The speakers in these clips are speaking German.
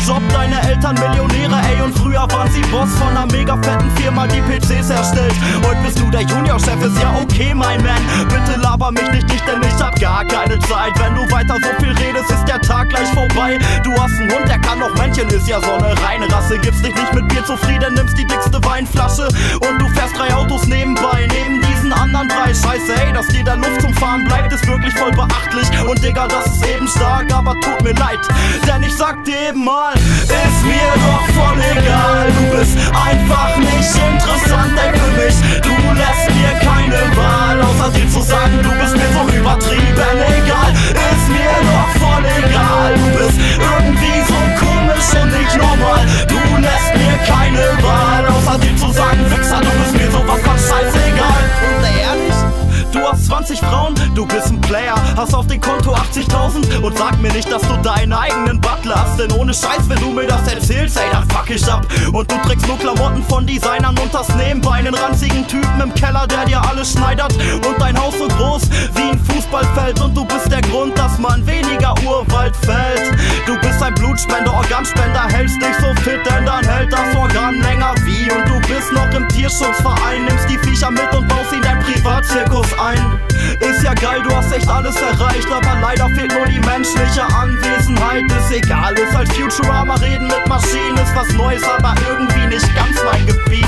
Job, deine Eltern Millionäre, ey, und früher waren sie Boss von einer mega fetten Firma, die PCs erstellt. Heute bist du der Juniorchef, ist ja okay, mein Man. Bitte laber mich nicht, denn ich hab gar keine Zeit. Wenn du weiter so viel redest, ist der Tag gleich vorbei. Du hast einen Hund, der kann noch Männchen, ist ja so eine reine Rasse. Gibst dich nicht mit Bier zufrieden, nimmst die dickste Weinflasche und du fährst 3 Autos nebenbei, neben diesen anderen 3. Scheiße, ey, dass dir der Luft zum Fahren bleibt, ist wirklich voll beachtlich. Und Digga, das ist eben stark, aber tut mir leid, denn ich sag dir eben mal, ist mir doch voll egal. Du bist einfach nicht interessant, ey, für mich. Du lässt mir keine Wahl, außer dir zu sagen, du bist mir so übertrieben egal. Ist mir doch voll egal. Du bist irgendwie so komisch und nicht normal. Du lässt mir keine Wahl, außer dir zu sagen, Wichser, du bist mir sowas von scheißegal. Und ehrlich? Du hast 20 Frauen, du bist ein Player, hast auf dem Konto 80.000 und sag mir nicht, dass du deinen eigenen Butler hast. Denn ohne Scheiß, wenn du mir das erzählst, ey, dann fuck ich ab. Und du trägst nur Klamotten von Designern und hast nebenbei einen ranzigen Typen im Keller, der dir alles schneidert. Und dein Haus so groß wie ein Fußballfeld. Und du bist der Grund, dass man weniger Urwald fällt. Du bist ein Blutspender, Organspender, hältst dich so fit, denn dann hält das Organ länger wie. Und du bist noch im Tierschutzverein, nimmst die Viecher mit und baust sie in dein Privatzirkus ein. Ist ja geil, du hast echt alles erreicht, aber leider fehlt nur die menschliche Anwesenheit. Ist egal, ist als Futurama, reden mit Maschinen ist was Neues, aber irgendwie nicht ganz mein Gebiet.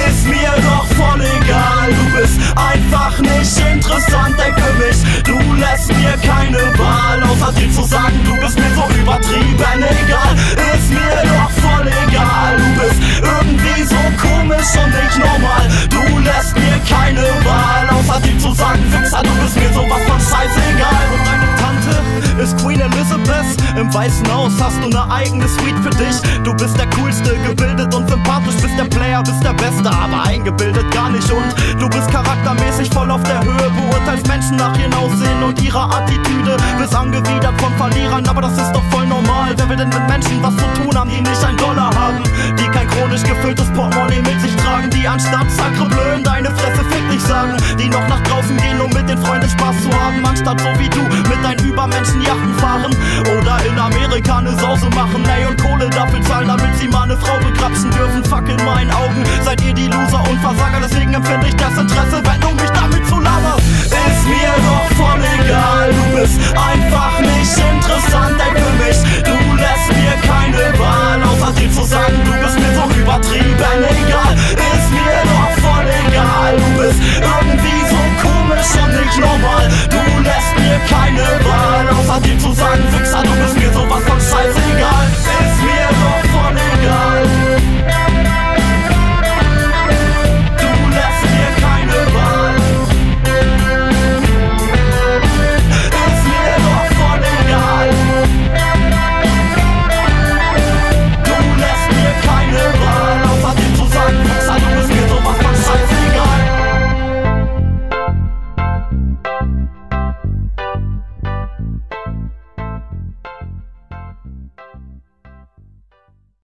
Ist mir doch voll egal, du bist einfach nicht interessant, ey, für mich. Du lässt mir keine Wahl, außer dir zu sagen, du bist mir so übertrieben egal. Ist mir doch voll egal, du bist irgendwie so komisch und nicht normal. Du lässt mir keine Wahl, außer dir zu sagen, Wichser, du bist mir sowas von scheißegal. Und deine Tante ist Queen Elizabeth, im Weißen Haus hast du ne eigene Suite für dich. Du bist der Coolste, gebildet und sympathisch, bist der Player, bist der Beste, aber eingebildet gar nicht. Und du bist charaktermäßig voll auf der Höhe, beurteilst Menschen nach ihrem Aussehen und ihrer Attitüde. Bist angewidert von Verlierern, aber das ist doch voll normal. Wer will denn mit Menschen was zu tun haben, die nicht $1 haben? Die kein chronisch gefülltes Portemonnaie mit sich tragen, die anstatt Sacre bleu in deine Fresse fick dich sagen, die noch nach draußen gehen, um mit den Freunden Spaß zu haben, anstatt so wie du mit deinen Übermenschen Yachten fahren oder in Amerika ne Sause machen, ey, und Kohle dafür zahlen, damit sie mal ne Frau begrapschen dürfen. Fuck, in meinen Augen seid ihr die Loser und Versager, deswegen empfinde ich Desinteresse, wenn du mich damit zu laberst. Ist mir doch voll egal, du bist einfach nicht interessant, ey, für mich. Du lässt mir keine Wahl, außer dir zu sagen, du bist mir so übertrieben egal. Ist mir doch voll egal, du bist irgendwie so komisch und nicht normal. Du lässt mir keine Wahl, außer dir zu sagen,